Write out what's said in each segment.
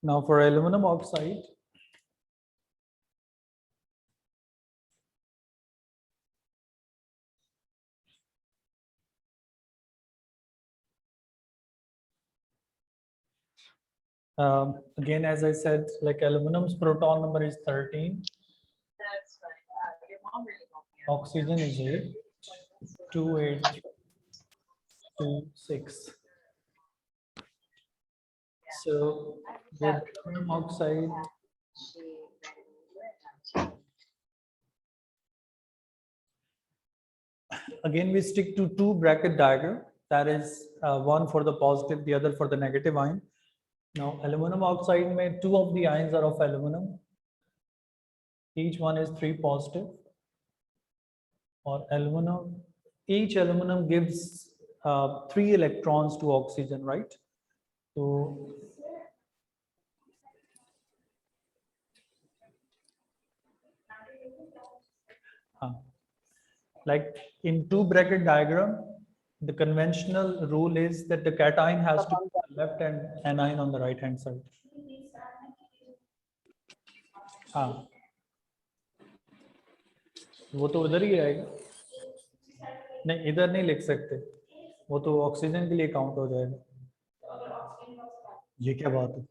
Now for aluminum oxide, again, as I said, like aluminum's proton number is 13. That's right. Your mom really helped me. Oxygen is 8, 2, 8, 2, 6. So with aluminum oxide, again we stick to two bracket diagram. That is one for the positive, the other for the negative ion. Now aluminum oxide में two of the ions are of aluminum. Each one is 3 positive. Or aluminum, each aluminum gives 3 electrons to oxygen, right? So like in two bracket diagram, the conventional rule is that the cation has to be on the left and anion on the right hand side. हाँ, वो तो उधर ही रहेगा. नहीं, इधर नहीं लिख सकते, वो तो ऑक्सीजन के लिए काउंट हो जाएगा. ये क्या बात है?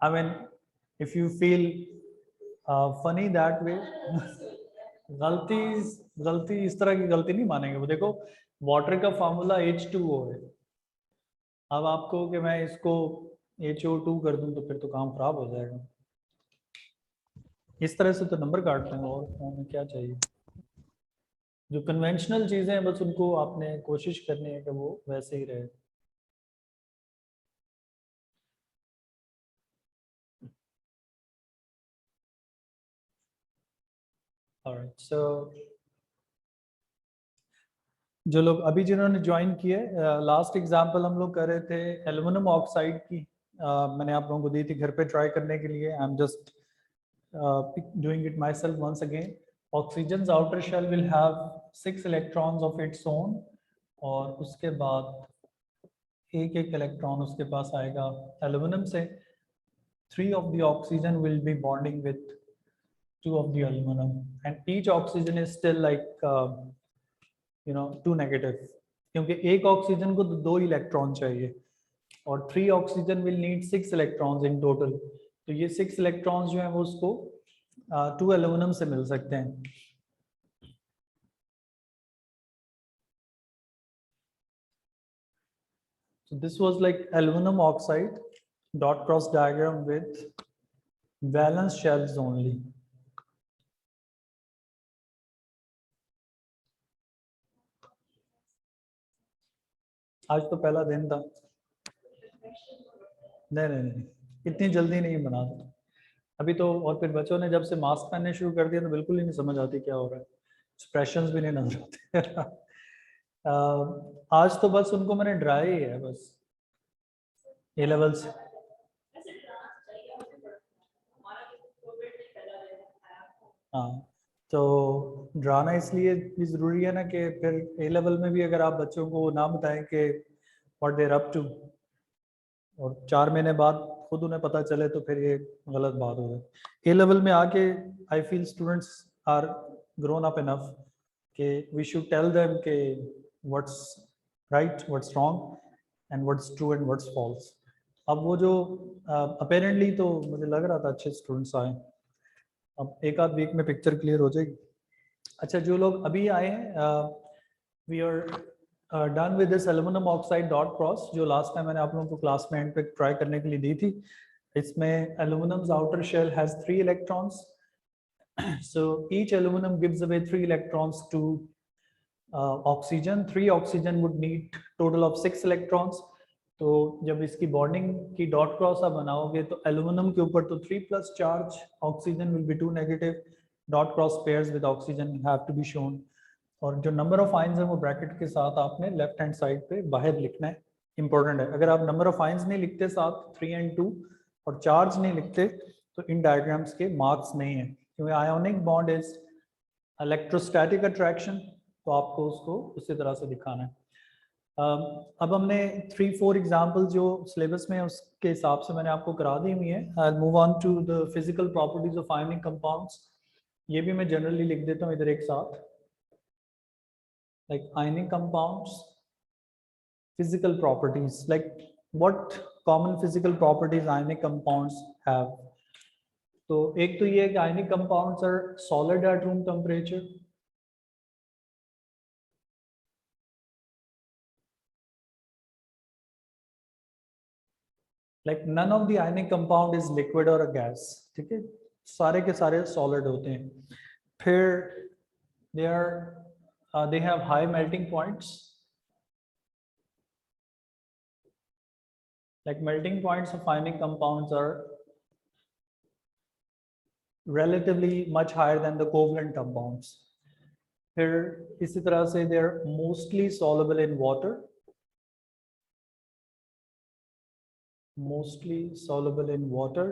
I mean, if you feel funny that way, गलती इस तरह की गलती नहीं मानेंगे. वो देखो, वाटर का फार्मूला H2O है. अब आपको कि मैं इसको HO2 कर दूं तो फिर तो काम खराब हो जाएगा. इस तरह से तो नंबर काटते हैं, और हमें क्या चाहिए. जो कन्वेंशनल चीजें हैं बस उनको आपने कोशिश करनी है कि वो वैसे ही रहे. Alright, so जो लोग अभी जिन्होंने ज्वाइन किए, लास्ट एग्जांपल हम लोग कर रहे थे एल्युमिनियम ऑक्साइड की. मैंने आप लोगों को दी थी घर पे ट्राई करने के लिए. I am just doing it myself once again. Oxygen outer shell will have 6 electrons of its own, और उसके बाद एक इलेक्ट्रॉन उसके पास आएगा एल्युमिनियम से. 3 of the oxygen will be bonding with 2 of the aluminum, and each oxygen is still like 2 negative, क्योंकि एक oxygen को 2 इलेक्ट्रॉन चाहिए, और 3 oxygen will need 6 electrons in total. तो ये 6 इलेक्ट्रॉन्स जो हैं वो उसको 2 एल्युमिनियम से मिल सकते हैं. So this was like aluminum oxide dot cross diagram with valence shells only. आज तो पहला दिन था. नहीं, इतनी जल्दी नहीं बना दो अभी तो. और फिर बच्चों ने जब से मास्क पहनने शुरू कर दिया तो बिल्कुल ही नहीं समझ आती क्या हो रहा है. एक्सप्रेशंस भी नहीं नजर आते. आज तो बस उनको मैंने ड्राई है बस ए लेवल से. हाँ, तो ड्राना इसलिए भी ज़रूरी है ना कि फिर ए लेवल में भी अगर आप बच्चों को ना बताएं कि व्हाट देयर अप टू, और 4 महीने बाद खुद उन्हें पता चले तो फिर ये गलत बात हो जाए. ए लेवल में आके I feel students are grown up enough कि वी शुड टेल देम कि what's right, what's wrong and what's true and what's false. अब वो जो अपेरेंटली तो मुझे लग रहा था अच्छे स्टूडेंट्स आए. अब एक आध वीक में पिक्चर क्लियर हो जाएगी. अच्छा, जो लोग अभी आए हैं, we are done with this aluminium oxide dot cross, जो लास्ट टाइम मैंने आप लोगों को क्लास में एंड पे ट्राई करने के लिए दी थी. इसमें aluminium's outer shell has 3 electrons. so each aluminum gives away 3 electrons to oxygen. 3 oxygen would need total of 6 electrons. तो जब इसकी बॉन्डिंग की डॉट क्रॉस आप बनाओगे तो एल्युमिनियम के ऊपर तो 3 plus charge, oxygen will be 2 negative. Dot cross pairs with oxygen have to be shown. और जो नंबर ऑफ आयंस है वो ब्रैकेट के साथ आपने लेफ्ट हैंड साइड पे बाहर लिखना है. इंपॉर्टेंट है. अगर आप नंबर ऑफ आयंस नहीं लिखते साथ 3 and 2 और चार्ज नहीं लिखते तो इन डायग्राम्स के मार्क्स नहीं है, क्योंकि ionic bond is electrostatic attraction, तो आपको उसको उसी तरह से दिखाना है. अब हमने 3-4 एग्जाम्पल जो सिलेबस में उसके हिसाब से मैंने आपको करा दी हुई है. I move on to the physical properties of ionic compounds. ये भी मैं जनरली लिख देता हूँ इधर एक साथ. Like ionic compounds, physical properties, like what common physical properties ionic compounds have. तो एक तो ये है कि ionic compounds are solid at room temperature. Like none of the ionic compound is liquid or a gas. ठीक है, सारे के सारे solid होते हैं. फिर they have high melting points. Like melting points of ionic compounds are relatively much higher than the covalent compounds. फिर इसी तरह से they are mostly soluble in water. Mostly soluble in water.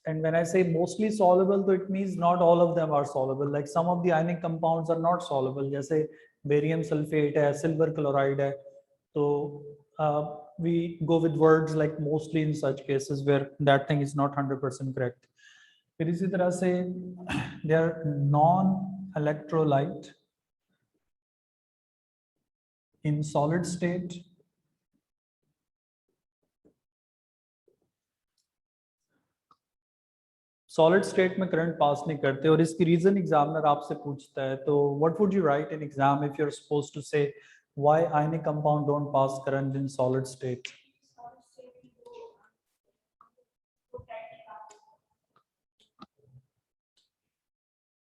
And when I say mostly soluble, so it means not all of them are soluble. Like some of the ionic compounds are not soluble. जैसे barium sulfate है, silver chloride है. So we go with words like mostly in such cases where that thing is not 100% correct. फिर इसी तरह से they are non-electrolyte in solid state. Solid state में current pass नहीं करते और इसकी रीजन एग्जामिनर आपसे पूछता है. तो what would you write in exam if you are supposed to say why ionic compound don't pass current in solid state.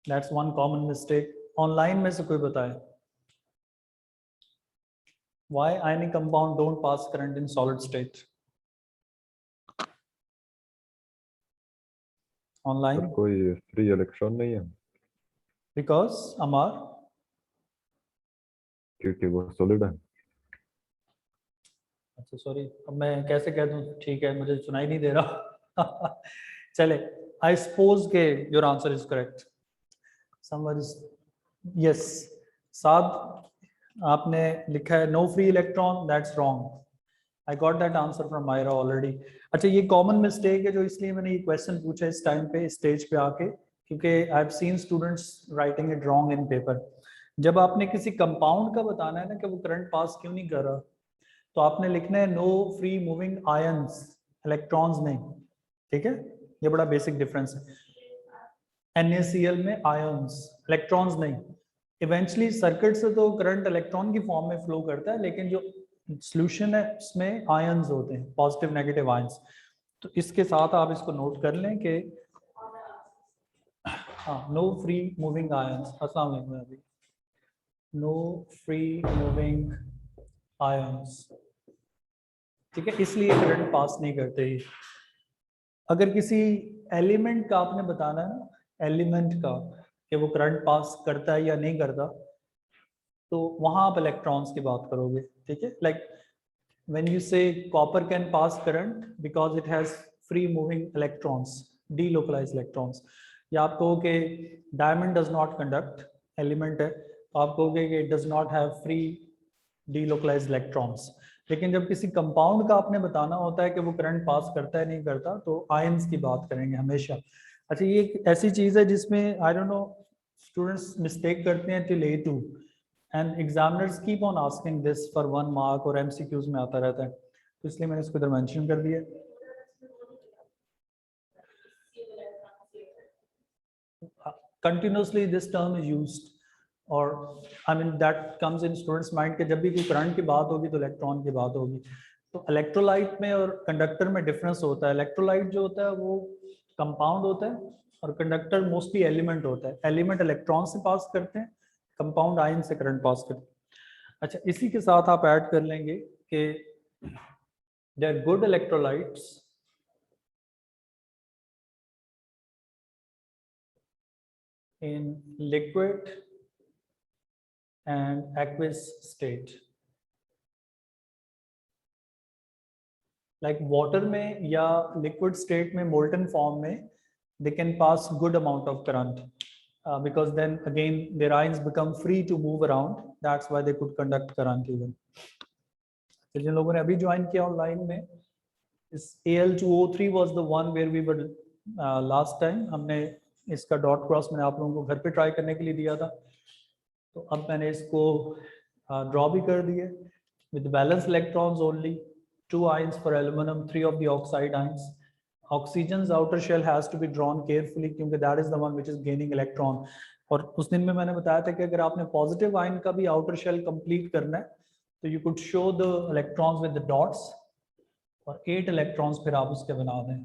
That's one common mistake. Online में से कोई बताए why ionic compound don't pass current in solid state. Online कोई free electron नहीं है because अमर क्योंकि वो solid है. अच्छा सॉरी, अब मैं कैसे कह दूं. ठीक है, मुझे सुनाई नहीं दे रहा. चले, आई सपोज के your answer is correct. Someone is yes. Saad आपने लिखा है no free electron. That's wrong. I got that answer from Myra already. अच्छा, ये कॉमन मिस्टेक है जो इसलिए मैंने ये क्वेश्चन पूछा इस टाइम पे स्टेज पे आके, क्योंकि I have seen students writing it wrong in paper. जब आपने किसी कंपाउंड का बताना है ना कि वो करंट पास क्यों नहीं कर रहा, तो आपने लिखना है no free moving ions, electrons नहीं. ठीक है, ये बड़ा बेसिक डिफरेंस है. NaCl में आयंस, इलेक्ट्रॉन्स नहीं. इवेंचुअली सर्किट से तो करंट इलेक्ट्रॉन की फॉर्म में फ्लो करता है, लेकिन जो सॉल्यूशन है उसमें आयंस होते हैं, पॉजिटिव नेगेटिव आयंस. तो इसके साथ आप इसको नोट कर लें कि हाँ, नो फ्री मूविंग आयंस. अस्सलाम वालेकुम अभी. No free moving ions. ठीक है, इसलिए करंट पास नहीं करते ही. अगर किसी एलिमेंट का आपने बताना है ना, एलिमेंट का कि वो करंट पास करता है या नहीं करता, तो वहां आप इलेक्ट्रॉन्स की बात करोगे. ठीक है, लाइक व्हेन यू से copper can pass current because it has free moving electrons, delocalised electrons. या आप कहो कि diamond does not conduct, element है, तो आप कहोगे कि it does not have free delocalised electrons. लेकिन जब किसी कंपाउंड का आपने बताना होता है कि वो करंट पास करता है नहीं करता, तो आयंस की बात करेंगे हमेशा. अच्छा, ये एक ऐसी चीज़ है जिसमें I don't know students mistake करते हैं till A2 and examiners keep on asking this for 1 mark और MCQs में आता रहता है, तो इसलिए मैंने इसको इधर मेंशन कर दिया. Continuously this term is used और I mean that comes in students mind के जब भी कोई करंट की बात होगी तो इलेक्ट्रॉन की बात होगी. तो इलेक्ट्रोलाइट में और कंडक्टर में डिफरेंस होता है. इलेक्ट्रोलाइट जो होता है वो कंपाउंड होता है और कंडक्टर मोस्टली एलिमेंट होता है. एलिमेंट इलेक्ट्रॉन से पास करते हैं, कंपाउंड आयन से करंट पास करते हैं. अच्छा, इसी के साथ आप ऐड कर लेंगे कि they are good electrolytes in liquid and aqueous state. Like water में या liquid state में molten form में they can pass good amount of current. because then again their ions become free to move around. That's why they could conduct current even. तो जिन लोगों ने अभी join किया online में, इस Al2O3 was the one where we were last time. हमने इसका dot cross मैंने आप लोगों को घर पे ट्राई करने के लिए दिया था, तो अब मैंने इसको ड्रॉ भी कर दिए with valence electrons only, 2 ions for aluminum, 3 of the oxide ions. Oxygen's outer shell has to be drawn carefully क्योंकि that is the one which is gaining electron. और उस दिन में मैंने बताया था कि अगर आपने पॉजिटिव आयन का भी आउटर शेल कंप्लीट करना है तो you could show the electrons with the dots और 8 इलेक्ट्रॉन्स फिर आप उसके बना दें,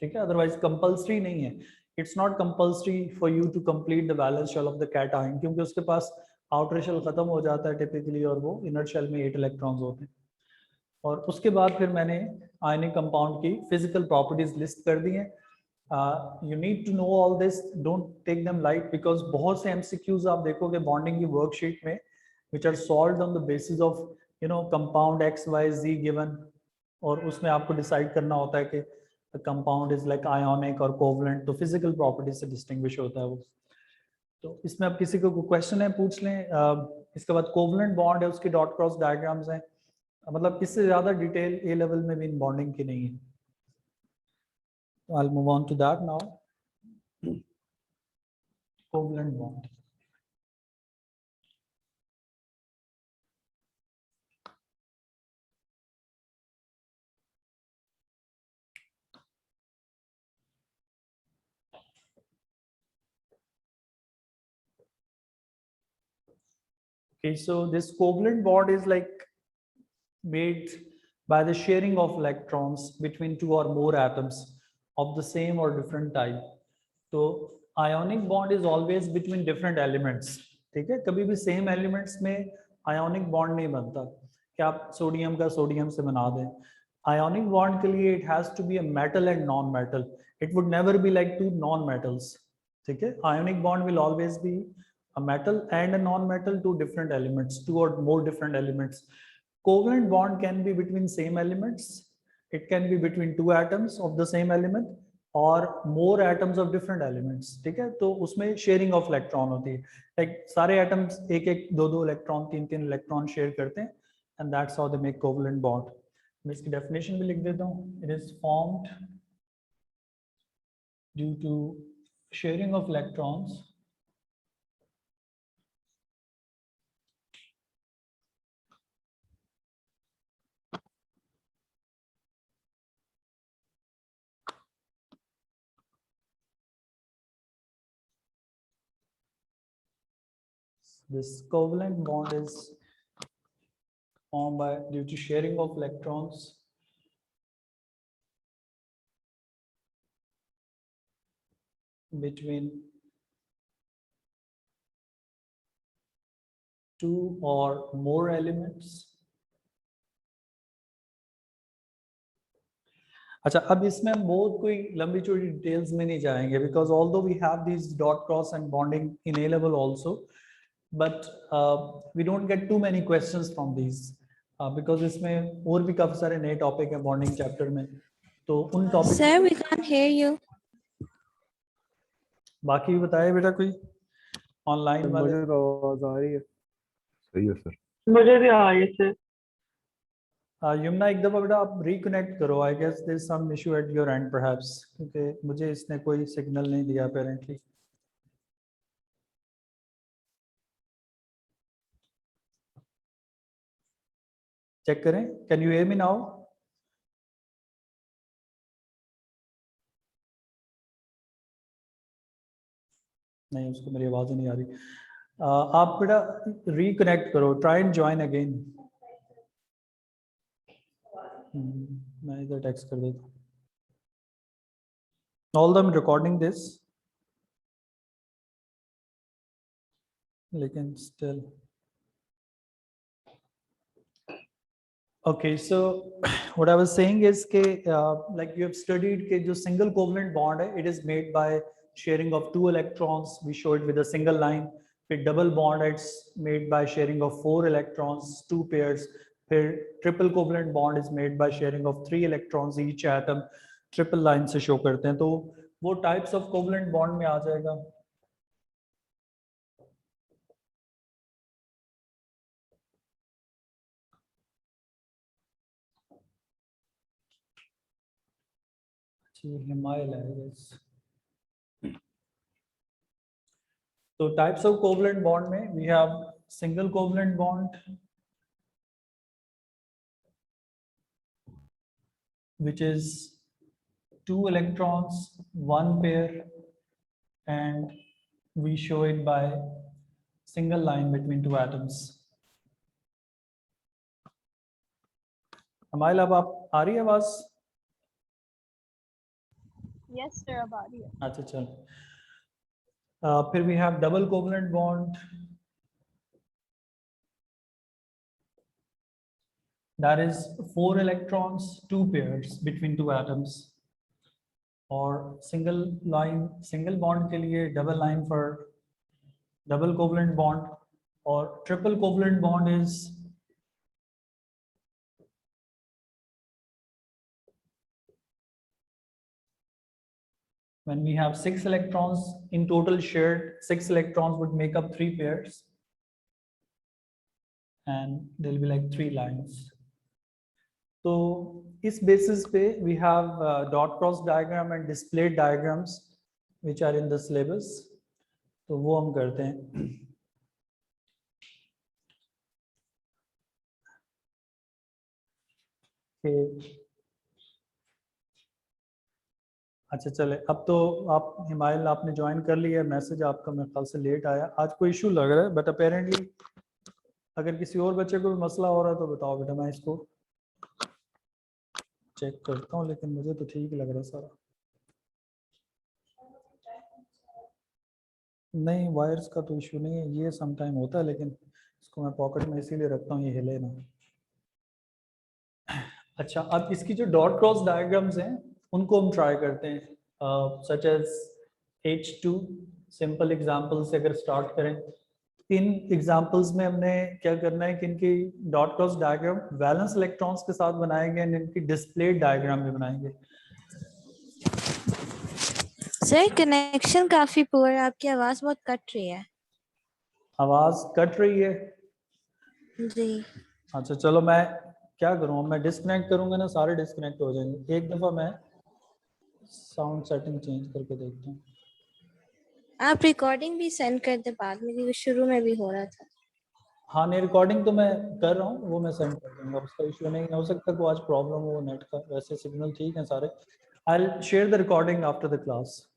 ठीक है. अदरवाइज कंपल्सरी नहीं है, it's not compulsory for you to complete the valence shell of the cation, क्योंकि उसके पास आउटर शेल खत्म हो जाता है टिपिकली और वो इनर शेल में 8 इलेक्ट्रॉन्स होते हैं. और उसके बाद फिर मैंने आयनिक कंपाउंड की फिजिकल प्रॉपर्टीज लिस्ट कर दी हैं. You need to know all this, don't take them light, because बहुत से एमसीक्यूज आप देखोगे बॉन्डिंग की वर्कशीट में which are solved on the basis of compound X Y Z given, और उसमें आपको डिसाइड करना होता है कि कंपाउंड इज लाइक आयोनिक और कोवलेंट, तो फिजिकल प्रॉपर्टीज से डिस्टिंग्विश होता है वो. तो इसमें अब किसी को क्वेश्चन है पूछ लें. इसके बाद कोवलेंट बॉन्ड है, उसकी डॉट क्रॉस डायग्राम्स हैं, मतलब इससे ज्यादा डिटेल ए लेवल में भी इन बॉन्डिंग की नहीं है. I will move on to that now. Covalent bond, okay, so this covalent bond is like made by the sharing of electrons between 2 or more atoms of the same or different type. तो ionic bond is always between different elements, ठीक है. कभी भी same elements में ionic bond नहीं बनता कि आप सोडियम का सोडियम से बना दें. आयोनिक बॉन्ड के लिए it has to be a metal and non metal, it would never be like two non metals, ठीक है. Ionic bond will always be a metal and a non-metal, two different elements, 2 or more different elements. Covalent bond can be between same elements, it can be between 2 atoms of the same element or more atoms of different elements, ठीक है. तो उसमें sharing of electron होती है, like सारे atoms एक एक दो दो इलेक्ट्रॉन तीन तीन इलेक्ट्रॉन शेयर करते हैं, and that's how they make covalent bond. मैं इसकी डेफिनेशन भी लिख देता हूँ. It is formed due to sharing of electrons This covalent bond is formed by due to sharing of electrons between 2 or more elements. अच्छा, अब इसमें हम बहुत कोई लंबी चौड़ी डिटेल्स में नहीं जाएंगे, because although we have this dot cross and bonding in A level also, but we don't get too many questions from these because इसमें और भी काफी सारे नए टॉपिक हैं बॉन्डिंग चैप्टर में, तो उन topic. Sir, we can't hear you. बाकी भी बताए बेटा कोई ऑनलाइन वाले. मुझे तो आवाज आ रही है. सही है सर. मुझे भी आ रही है सर. यमुना एक दफा बेटा आप रिकनेक्ट करो. I guess there is some issue at your end perhaps, क्योंकि मुझे इसने कोई सिग्नल नहीं दिया अपेरेंटली. चेक करें. Can you hear me now? नहीं, उसको मेरी आवाज ही नहीं आ रही. आप बेटा रिकनेक्ट करो, ट्राई एंड ज्वाइन अगेन. मैं इधर टेक्स्ट कर देता हूँ. Although I am recording this, लेकिन still. Okay, so what I was saying is that like you have studied that जो single covalent bond है, it is made by sharing of 2 electrons. We show it with a single line. फिर double bond, it's made by sharing of 4 electrons, 2 pairs. फिर triple covalent bond is made by sharing of 3 electrons each atom. Triple line से show करते हैं, तो वो types of covalent bond में आ जाएगा. Himal is. So types of covalent bond में we have single covalent bond, which is 2 electrons, 1 pair, and we show it by single line between 2 atoms. हमारे अब आप आ रही है आवाज? Yes, sir, about you. अच्छा चलो. फिर we have double covalent bond. That is 4 electrons, 2 pairs between 2 atoms. और single line, single bond के लिए double line for double covalent bond, और triple covalent bond is when we have 6 electrons in total shared, 6 electrons would make up 3 pairs, and there will be like 3 lines. So इस basis पे we have dot cross diagram and displayed diagrams which are in the syllabus. तो वो हम करते हैं. अच्छा चले, अब तो आप हिमायल आपने ज्वाइन कर लिया. मैसेज आपका मेरे ख्याल से लेट आया. आज कोई इशू लग रहा है, बट अपेरेंटली अगर किसी और बच्चे को भी मसला हो रहा है तो बताओ बेटा, मैं इसको चेक करता हूँ. लेकिन मुझे तो ठीक लग रहा है सारा. नहीं, वायर्स का तो इशू नहीं है, ये सम टाइम होता है, लेकिन इसको मैं पॉकेट में इसीलिए रखता हूँ, ये हिले ना. अच्छा, अब इसकी जो डॉट क्रॉस डायग्राम्स हैं उनको हम ट्राई करते हैं. Such as H2 simple example से अगर स्टार्ट करें. इन एग्जांपल्स में हमने क्या करना है कि इनकी dot cross diagram valence electrons के साथ बनाएंगे एंड इनकी डिस्प्ले डायग्राम भी बनाएंगे. सर कनेक्शन काफी पुअर है, आपकी आवाज बहुत कट रही है. आवाज कट रही है? जी. अच्छा चलो, मैं क्या करूँ, मैं डिस्कनेक्ट करूंगा ना, सारे डिस्कनेक्ट हो जाएंगे. एक दफा मैं साउंड सेटिंग चेंज करके देखता हूँ. आप रिकॉर्डिंग भी सेंड कर दे बाद में, क्योंकि शुरू में भी हो रहा था. हाँ नहीं, रिकॉर्डिंग तो मैं कर रहा हूँ, वो मैं सेंड कर दूंगा, उसका इशू नहीं हो सकता. को आज प्रॉब्लम हो नेट का, वैसे सिग्नल ठीक है सारे. I will share the recording after the class.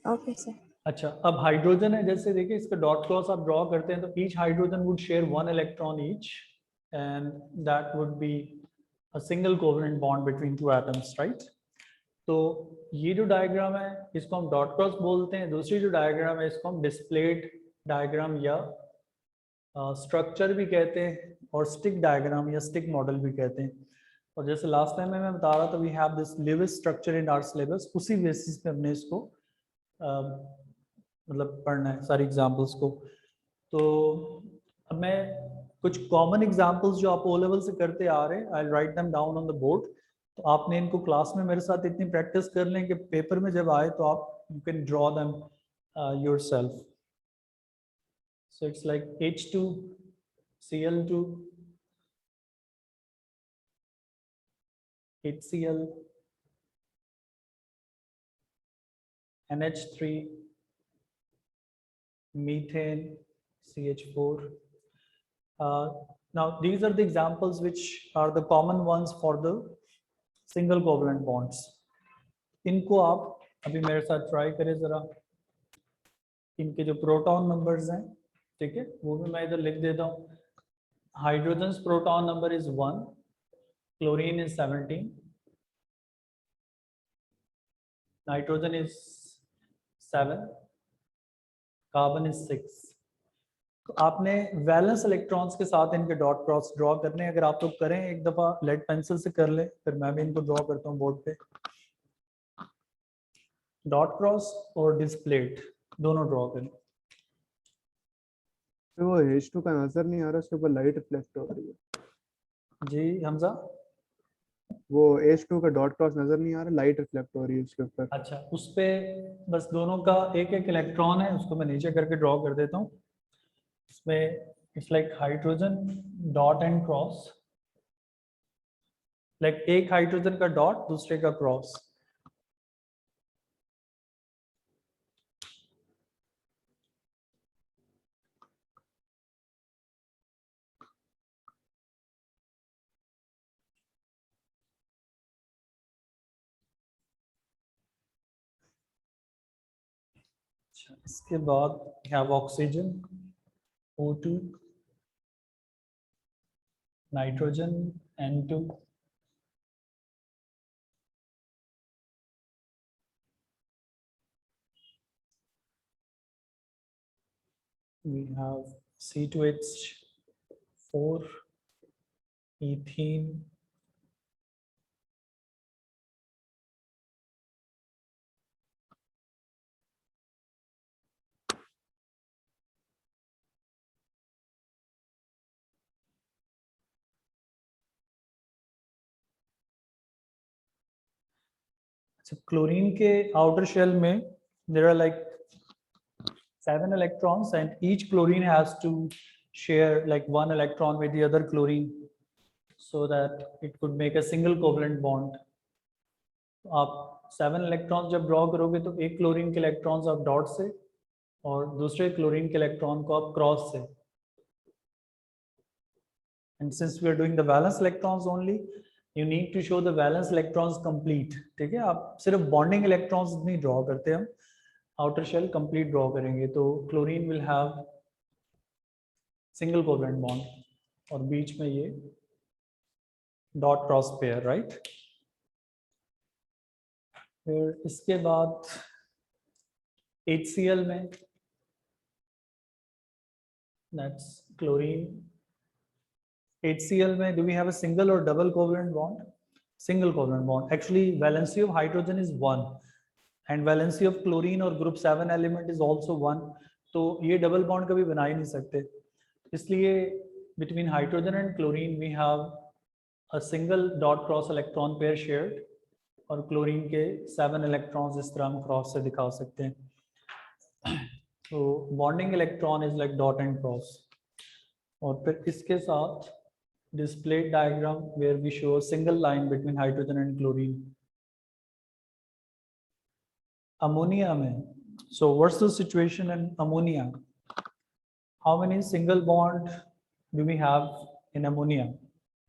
Okay sir. अच्छा, अब हाइड्रोजन है, जैसे देखिए इसका डॉट क्रॉस आप ड्रॉ करते हैं तो each hydrogen would share 1 electron each, and that would be a single covalent bond between 2 atoms, right. तो ये जो डायग्राम है इसको हम डॉट क्रॉस बोलते हैं. दूसरी जो डायग्राम है इसको हम डिस्प्लेड डायग्राम या स्ट्रक्चर भी कहते हैं, और स्टिक डायग्राम या स्टिक मॉडल भी कहते हैं. और जैसे लास्ट टाइम में मैं बता रहा था, we have this Lewis structure in our syllabus. उसी बेसिस पे हमने इसको मतलब पढ़ना है सारी एग्जांपल्स को. तो अब मैं कुछ कॉमन एग्जांपल्स जो आप ओ लेवल से करते आ रहे हैं, I write them down on the board. तो आपने इनको क्लास में मेरे साथ इतनी प्रैक्टिस कर लें कि पेपर में जब आए तो आप you can draw them yourself. So it's like H2, Cl2, HCl, NH3, methane, CH4. Now these are the examples which are the common ones for the single covalent bonds. इनको आप अभी मेरे साथ ट्राई करें जरा. इनके जो प्रोटॉन नंबर्स हैं, ठीक है, वो भी मैं इधर लिख देता हूँ. Hydrogen proton number is 1, chlorine is 17, nitrogen is 7, carbon is 6. तो आपने वैलेंस इलेक्ट्रॉन्स के साथ इनके डॉट क्रॉस ड्रॉ करने. अगर आप लोग करें एक दफा लेड पेंसिल से कर ले, फिर मैं भी इनको ड्रॉ करता हूँ बोर्ड पे. डॉट क्रॉस और डिस्प्लेड दोनों ड्रॉ करें. तो वो H2 का नजर नहीं आ रहा, उसके ऊपर लाइट रिफ्लेक्ट हो रही है. जी हमजा, वो H2 का डॉट क्रॉस नजर नहीं आ रहा, लाइट रिफ्लेक्ट हो रही है उसके ऊपर. अच्छा, उस पे बस दोनों का एक एक इलेक्ट्रॉन है, उसको मैं नीचे करके ड्रॉ कर देता हूँ. इसमें it's like hydrogen dot and cross, like एक हाइड्रोजन का डॉट दूसरे का क्रॉस. इसके बाद we have oxygen, O2, nitrogen, N2, we have C2H4, ethene, अच्छा क्लोरीन के आउटर शेल में there are like 7 electrons and each chlorine has to share like 1 electron with the other chlorine so that it could make a single covalent bond. आप 7 electrons जब draw करोगे तो एक chlorine के electrons आप dot से और दूसरे क्लोरीन के इलेक्ट्रॉन को आप क्रॉस से. And since we are doing the valence electrons only, you need to show the valence electrons complete. ठीक है, आप सिर्फ बॉन्डिंग इलेक्ट्रॉन्स नहीं ड्रॉ करते, हम आउटर शेल कंप्लीट ड्रॉ करेंगे. तो chlorine will have single covalent bond और बीच में ये डॉट क्रॉस पेयर, राइट. फिर इसके बाद HCl में that's chlorine. HCl में do we have a single or double covalent bond? Single covalent bond. Actually, valency of hydrogen is 1 and valency of chlorine or group 7 element is also 1. तो ये double bond कभी बना ही नहीं सकते. इसलिए between hydrogen and chlorine we have a single dot cross electron pair shared और chlorine के 7 electrons इस तरह हम क्रॉस से दिखा सकते हैं. तो bonding electron is like dot and cross. और फिर इसके साथ display diagram where we show single line between hydrogen and chlorine. Ammonia में, so what's the situation in ammonia? How many single bond do we have in ammonia?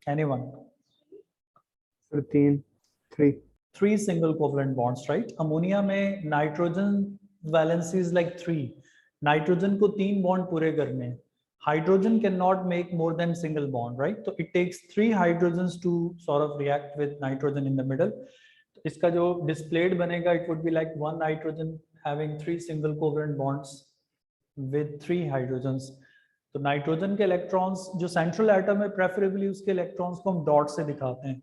Anyone? 3 single covalent bonds, right? Ammonia में nitrogen valency is like 3. Nitrogen को 3 bond पूरे करने. Hydrogen can not make more than single bond, right? तो it takes 3 hydrogens to sort of react with nitrogen in the middle. तो इसका जो displayed बनेगा it would be like 1 nitrogen having 3 single covalent bonds with 3 hydrogens. तो nitrogen के electrons जो central atom है preferably उसके इलेक्ट्रॉन्स को हम डॉट से दिखाते हैं,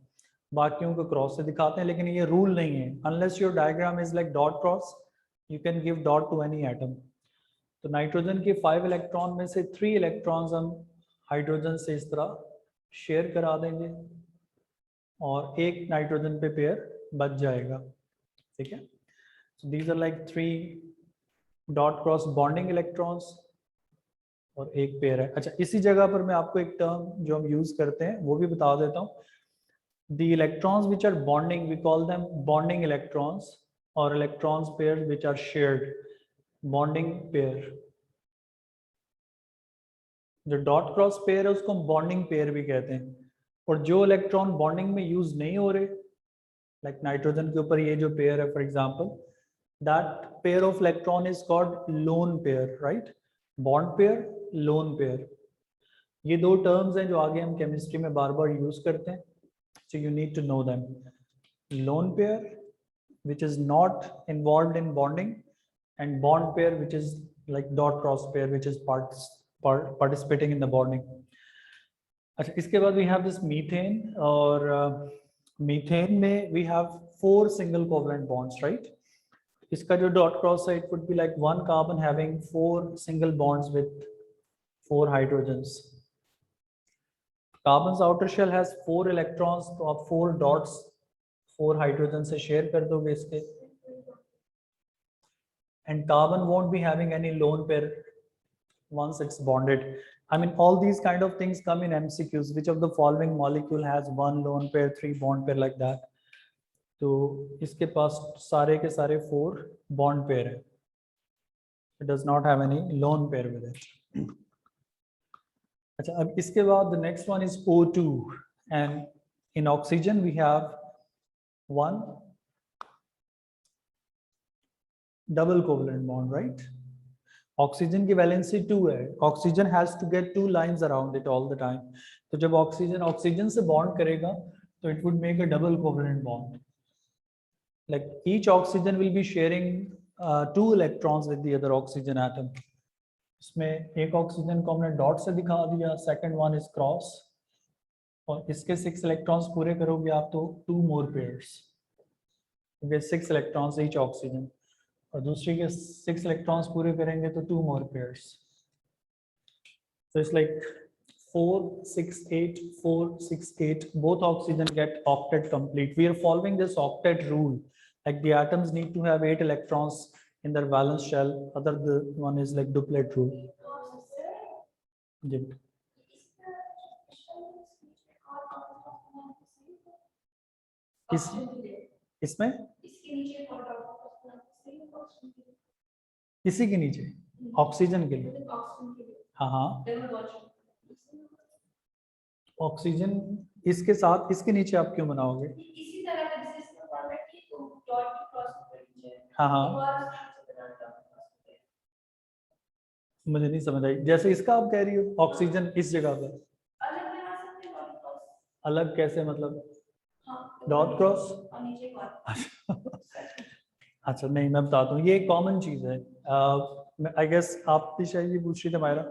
बाकियों को क्रॉस से दिखाते हैं. लेकिन ये रूल नहीं है. Unless your diagram is like dot cross you can give dot to any atom. तो नाइट्रोजन के 5 इलेक्ट्रॉन में से 3 इलेक्ट्रॉन्स हम हाइड्रोजन से इस तरह शेयर करा देंगे और एक नाइट्रोजन पे पेयर बच जाएगा. ठीक है. So these are like 3 dot cross bonding electrons और एक पेयर है. अच्छा, इसी जगह पर मैं आपको एक टर्म जो हम यूज करते हैं वो भी बता देता हूँ. The electrons which are bonding, we call them bonding electrons or electrons pairs which are shared. Bonding pair. जो डॉट क्रॉस पेयर है उसको हम बॉन्डिंग पेयर भी कहते हैं. और जो इलेक्ट्रॉन बॉन्डिंग में यूज नहीं हो रहे, लाइक नाइट्रोजन के ऊपर ये जो पेयर है for example, that pair of electron is called lone pair, right? Bond pair, lone pair. ये दो टर्म्स हैं जो आगे हम केमिस्ट्री में बार बार यूज करते हैं. So you need to know them. Lone pair, which is not involved in bonding, and bond pair, which is like dot cross pair, which is participating in the bonding. अच्छा, इसके बाद we have this methane और methane में we have 4 single covalent bonds, right? इसका जो dot cross है, it would be like 1 carbon having 4 single bonds with 4 hydrogens. Carbon outer shell has 4 electrons, तो आप 4 डॉट्स 4 हाइड्रोजन से शेयर कर दोगे इसके. And carbon won't be having any lone pair once it's bonded. I mean, all these kind of things come in MCQs. Which of the following molecule has 1 lone pair, 3 bond pair like that? तो इसके पास सारे के सारे 4 bond pair है. It does not have any lone pair with it. अच्छा, अब इसके बाद the next one is O2 and in oxygen we have 1 double covalent bond, right? Oxygen की वैलेंसी 2 है, oxygen has to get 2 lines around it all the time. तो जब oxygen oxygen से bond करेगा तो it would make a double covalent bond, like each oxygen will be sharing 2 electrons with the other oxygen atom. इसमें एक oxygen को हमने dot से दिखा दिया, सेकंड वन इज क्रॉस, और इसके 6 इलेक्ट्रॉन्स पूरे करोगे आप तो 2 मोर पेयर्स, 6 इलेक्ट्रॉन्स ईच ऑक्सीजन, और दूसरी के 6 इलेक्ट्रॉन्स पूरे करेंगे तो 2 मोर pairs. So it's like 4 6 8 4 6 8, both oxygen get octet complete. We are following this octet rule, like the atoms need to have 8 electrons in their valence shell, other the one is like duplet rule. जी। इसमें इसी के नीचे oxygen के लिए, हाँ हाँ, oxygen इसके साथ इसके नीचे आप क्यों बनाओगे? इसी तरह का जैसे इसका फॉर्मेट की तो डॉट की क्रॉस के नीचे हाँ हाँ, मुझे नहीं समझ आई, जैसे इसका आप कह रही हो ऑक्सीजन इस जगह पर अलग बना सकते हैं डॉट क्रॉस। अलग कैसे, मतलब हाँ, डॉट क्रॉस? और नीचे एक और। अच्छा नहीं, मैं बताता हूँ, ये कॉमन चीज़ है। आई गेस आप भी शायद ये पूछ रही थी मायरा।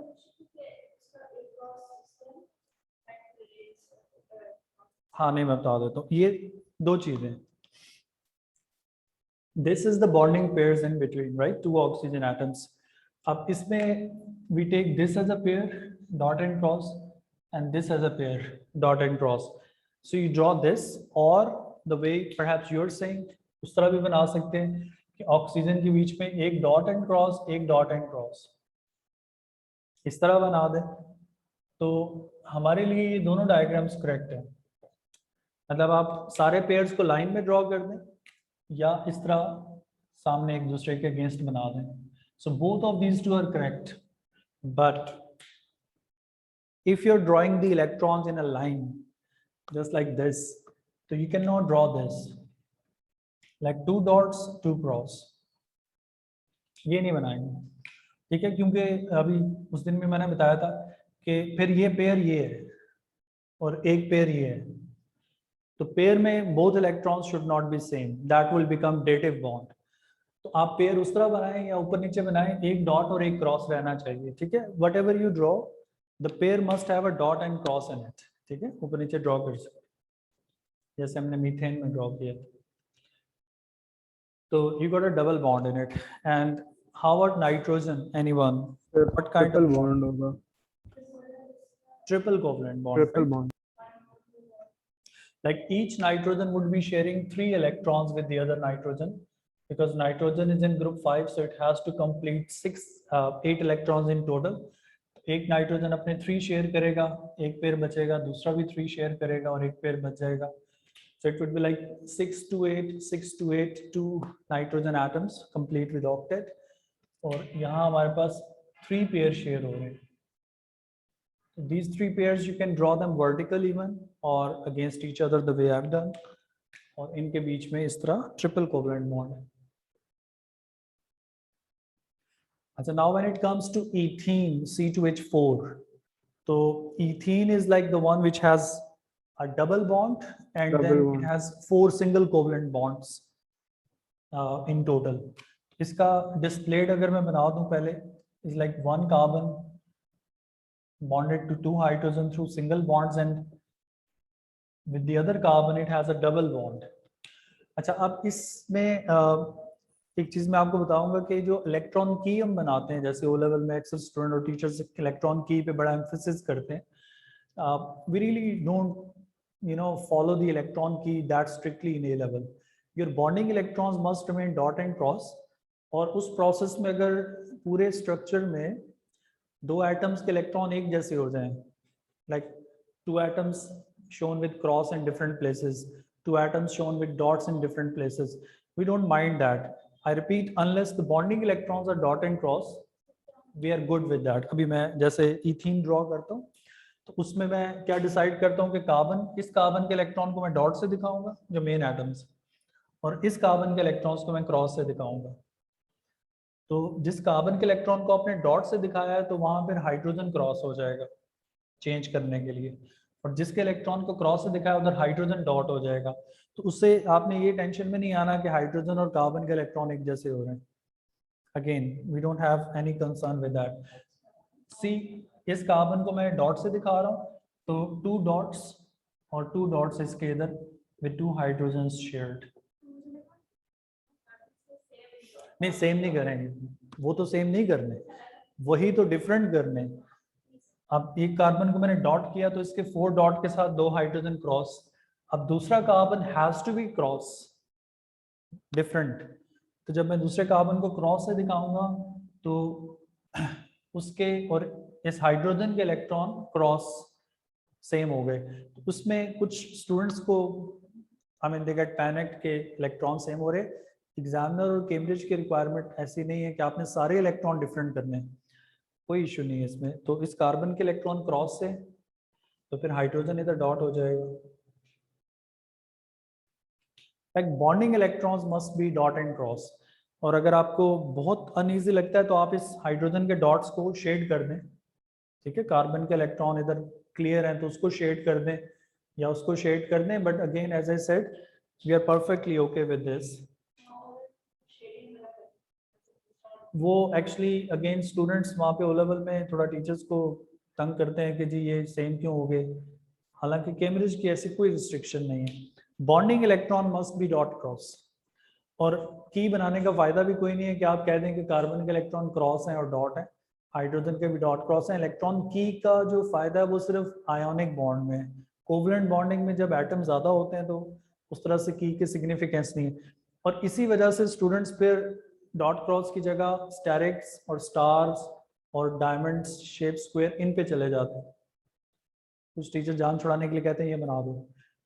हाँ नहीं, मैं बता देता हूँ, ये 2 चीज़ें, this is the bonding pairs in between, right, 2 oxygen atoms. अब इसमें we take this as a pair dot and cross and this as a pair dot and cross, so you draw this, और the way perhaps you are saying उस तरह भी बना सकते हैं कि ऑक्सीजन के बीच में एक डॉट एंड क्रॉस, एक डॉट एंड क्रॉस, इस तरह बना दें तो हमारे लिए ये दोनों डायग्राम्स करेक्ट है। मतलब आप सारे पेयर्स को लाइन में ड्रॉ कर दें या इस तरह सामने एक दूसरे के अगेंस्ट बना दें, so both of these two are correct, but if you're drawing the electrons in a line just like this, so you cannot draw this like 2 dots 2 cross, ये नहीं बनाएंगे, ठीक है, क्योंकि अभी उस दिन में मैंने बताया था कि फिर ये पेयर ये है और एक पेयर ये है, तो पेयर में both electrons should not be same, that will become dative bond। तो आप पेयर उस तरह बनाएं या ऊपर नीचे बनाएं, एक डॉट और एक क्रॉस रहना चाहिए, ठीक है, what ever you draw the pair must have a dot and cross in it, ठीक है, ऊपर नीचे ड्रॉ कर सकते जैसे हमने मीथेन में ड्रॉ किया। तो you got a double bond in it, and how about nitrogen, anyone? What kind triple of bond होगा, triple covalent bond, triple bond. like each nitrogen would be sharing 3 electrons with the other nitrogen, because nitrogen is in group 5, so it has to complete 8 electrons in total। एक nitrogen अपने 3 share करेगा, एक pair बचेगा, दूसरा भी 3 share करेगा और एक पेयर बच जाएगा, so it would be like 6 to 8 2 nitrogen atoms complete with octet, और यहाँ हमारे पास 3 पेयर शेयर हो रहे हैं। These 3 pairs you can draw them vertical even or against each other the way I've done, और इनके बीच में इस तरह triple covalent bond है। अच्छा, now when it comes to ethene C2H4, तो ethene is like the one which has a double bond and Double then bond. it has 4 single covalent bonds in total। इसका displayed अगर मैं बना दूं पहले, is like 1 carbon bonded to 2 hydrogen through single bonds, and with the other carbon it has a double bond। अच्छा, अब इसमें एक चीज मैं आपको बताऊंगा कि जो इलेक्ट्रॉन की हम बनाते हैं, जैसे ओ लेवल में अक्सर स्टूडेंट और टीचर्स इलेक्ट्रॉन की पे बड़ा एम्फेसिस करते हैं, we really don't follow the electron key that strictly in A level। your bonding electrons must remain dot and cross, और उस प्रोसेस में अगर पूरे स्ट्रक्चर में 2 एटम्स के इलेक्ट्रॉन एक जैसे हो जाएं, like 2 atoms shown with cross in different places, 2 atoms shown with dots in different places, we don't mind that। I repeat, unless the bonding electrons are dot and cross, we are good with that। अभी मैं जैसे ethene draw करता हूँ तो उसमें मैं क्या decide करता हूँ कि इस कार्बन के इलेक्ट्रॉन को मैं डॉट से दिखाऊंगा जो मेन एटम्स, और इस कार्बन के इलेक्ट्रॉन्स को मैं क्रॉस से दिखाऊंगा। तो जिस कार्बन के इलेक्ट्रॉन को आपने डॉट से दिखाया है तो वहां फिर हाइड्रोजन क्रॉस हो जाएगा चेंज करने के लिए, और जिसके इलेक्ट्रॉन को क्रॉस से दिखाया उधर हाइड्रोजन डॉट हो जाएगा। तो उससे आपने ये टेंशन में नहीं आना कि हाइड्रोजन और कार्बन के इलेक्ट्रॉन एक जैसे हो रहे हैं। Again we don't have any concern with that. See, इस कार्बन को मैं डॉट से दिखा रहा हूँ, तो 2 डॉट्स और 2 डॉट्स इसके इधर विद 2 हाइड्रोजन्स शेयर्ड। नहीं, सेम नहीं करेंगे, वो तो सेम नहीं करने, वही तो डिफरेंट करने। अब एक कार्बन को मैंने डॉट किया तो इसके 4 डॉट के साथ 2 हाइड्रोजन क्रॉस। अब दूसरा carbon has to be cross different, तो जब मैं दूसरे कार्बन को क्रॉस से दिखाऊंगा तो उसके और इस हाइड्रोजन के इलेक्ट्रॉन क्रॉस सेम हो गए। तो उसमें कुछ स्टूडेंट्स को I mean they get panicked के इलेक्ट्रॉन सेम हो रहे। एग्जामिनर और कैम्ब्रिज की रिक्वायरमेंट ऐसी नहीं है कि आपने सारे इलेक्ट्रॉन डिफरेंट करने, कोई इशू नहीं है इसमें। तो इस कार्बन के इलेक्ट्रॉन क्रॉस से तो फिर हाइड्रोजन इधर डॉट हो जाएगा। Like bonding electrons must be dot and cross. और अगर आपको बहुत अनईजी लगता है तो आप इस हाइड्रोजन के डॉट्स को शेड कर दें, ठीक है। कार्बन के इलेक्ट्रॉन इधर क्लियर है तो उसको शेड कर दें या उसको शेड कर दें, but again as I said we are perfectly okay with this. वो एक्चुअली अगेन स्टूडेंट्स वहाँ पे ओ लेवल में थोड़ा टीचर्स को तंग करते हैं कि जी ये सेम क्यों हो गए, हालांकि कैम्ब्रिज की ऐसी कोई रिस्ट्रिक्शन नहीं है। Bonding electron must be dot cross. और की बनाने का फायदा भी कोई नहीं है कि आप कह दें कि कार्बन के इलेक्ट्रॉन क्रॉस हैं और डॉट है, हाइड्रोजन के भी डॉट क्रॉस हैं। इलेक्ट्रॉन की का जो फायदा है वो सिर्फ आयोनिक बॉन्ड में है। कोवलेंट बॉन्डिंग में जब एटम ज्यादा होते हैं तो उस तरह से की सिग्निफिकेंस नहीं है। और इसी वजह से स्टूडेंट्स फिर डॉट क्रॉस की जगह स्टेरिक्स और स्टार्स और डायमंड्स शेप स्क्वायर इन पे चले जाते हैं। कुछ टीचर जान छुड़ाने के लिए कहते हैं ये बना दो,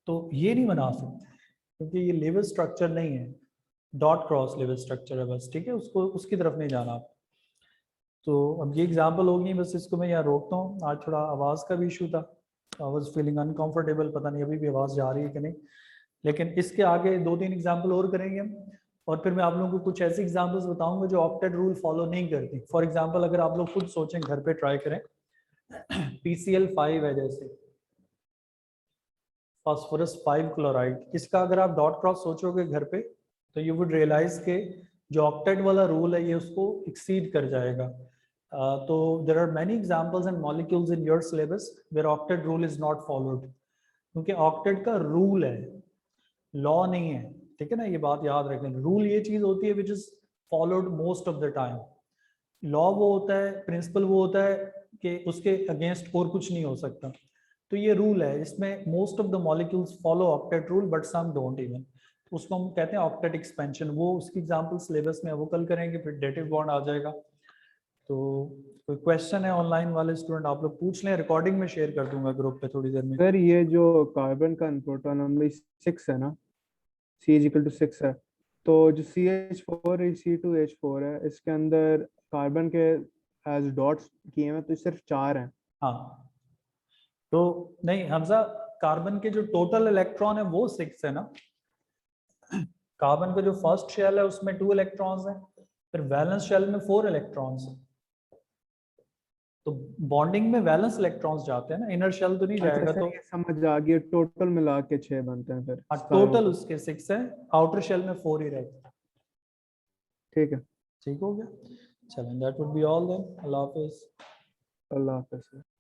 तो ये नहीं बना सकते क्योंकि ये लेवल स्ट्रक्चर नहीं है, डॉट क्रॉस लेवल स्ट्रक्चर है बस, ठीक है। उसको उसकी तरफ नहीं जाना आप। तो अब ये एग्जाम्पल होगी, बस इसको मैं यहाँ रोकता हूँ। आज थोड़ा आवाज़ का भी इशू था, आई वॉज फीलिंग अनकम्फर्टेबल, पता नहीं अभी भी आवाज़ जा रही है कि नहीं। लेकिन इसके आगे 2-3 एग्जाम्पल और करेंगे हम, और फिर मैं आप लोगों को कुछ ऐसी एग्जाम्पल्स बताऊंगा जो ऑक्टेट रूल फॉलो नहीं करती। फॉर एग्जाम्पल अगर आप लोग खुद सोचें, घर पे ट्राई करें, PCl5 है जैसे फास्फोरस 5 क्लोराइड, इसका अगर आप डॉट क्रॉस सोचोगे घर पे तो यू वुड रियलाइज के जो ऑक्टेट वाला रूल है ये उसको एक्सीड कर जाएगा। तो there are many examples and molecules in your syllabus where octet rule is not followed, क्योंकि ऑक्टेट का रूल है, लॉ नहीं है, ठीक है ना। ये बात याद रखें, रूल ये चीज होती है which is followed most of the time. Law वो होता है, प्रिंसिपल वो होता है कि उसके अगेंस्ट और कुछ नहीं हो सकता। तो ये रूल है, इसमें most of the molecules follow octet rule but some don't even. तो उसको हम कहते हैं ऑक्टेट एक्सपेंशन। वो उसकी एग्जांपल सिलेबस में वो कल करेंगे, फिर डेटिव बॉन्ड आ जाएगा। तो कोई क्वेश्चन है ऑनलाइन वाले स्टूडेंट आप लोग पूछ लें, रिकॉर्डिंग में शेयर कर दूंगा ग्रुप पे थोड़ी देर में। सर ये जो कार्बन का प्रोटॉन नंबर 6 है ना, C=6 है, तो जो CH4 C2H4 है इसके अंदर कार्बन के एज डॉट्स किए हैं तो सिर्फ 4 हैं। हाँ, तो नहीं हमजा, कार्बन के जो टोटल इलेक्ट्रॉन है वो 6 है ना। कार्बन का जो फर्स्ट शेल है उसमें 2 इलेक्ट्रॉन्स हैं, फिर वैलेंस शेल में 4 इलेक्ट्रॉन्स हैं। तो बॉन्डिंग में वैलेंस इलेक्ट्रॉन्स जाते हैं ना, इनर शेल तो नहीं जाएगा। अच्छा, तो ये समझ आ गया, टोटल मिला के 6 बनते हैं फिर। टोटल उसके 6 है, आउटर शेल में 4 ही रहते हैं। ठीक है, ठीक हो गया, चलें, that would be all then. अल्लाह हाफिज। अल्लाह हाफ़िज़।